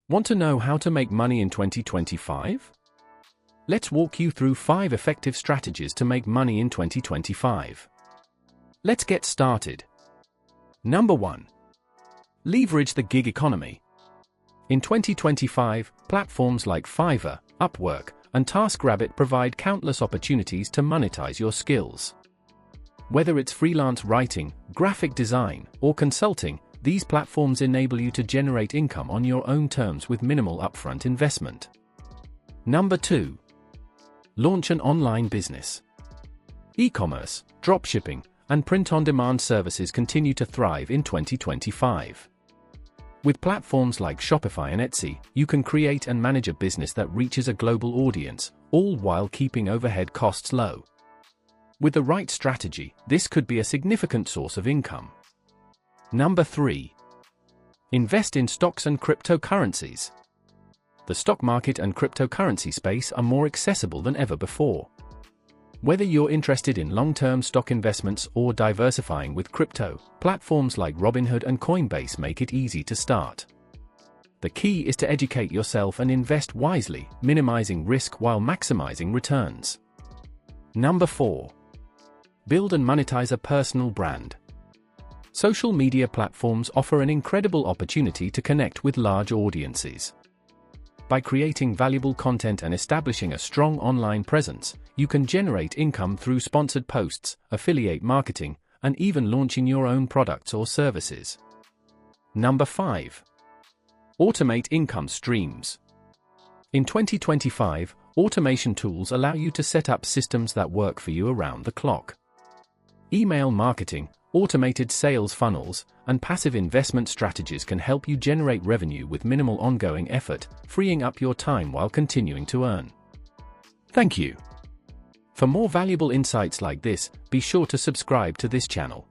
Want to know how to make money in 2025? Let's walk you through 5 effective strategies to make money in 2025. Let's get started. Number 1. Leverage the gig economy. In 2025, platforms like Fiverr, Upwork, and TaskRabbit provide countless opportunities to monetize your skills. Whether it's freelance writing, graphic design, or consulting, these platforms enable you to generate income on your own terms with minimal upfront investment. Number 2. Launch an online business. E-commerce, dropshipping, and print-on-demand services continue to thrive in 2025. With platforms like Shopify and Etsy, you can create and manage a business that reaches a global audience, all while keeping overhead costs low. With the right strategy, this could be a significant source of income. Number 3. Invest in stocks and cryptocurrencies. The stock market and cryptocurrency space are more accessible than ever before. Whether you're interested in long-term stock investments or diversifying with crypto, platforms like Robinhood and Coinbase make it easy to start. The key is to educate yourself and invest wisely, minimizing risk while maximizing returns. Number 4. Build and monetize a personal brand. Social media platforms offer an incredible opportunity to connect with large audiences. By creating valuable content and establishing a strong online presence, you can generate income through sponsored posts, affiliate marketing, and even launching your own products or services. Number 5. Automate income streams. In 2025, automation tools allow you to set up systems that work for you around the clock. Email marketing, automated sales funnels, and passive investment strategies can help you generate revenue with minimal ongoing effort, freeing up your time while continuing to earn. Thank you. For more valuable insights like this, be sure to subscribe to this channel.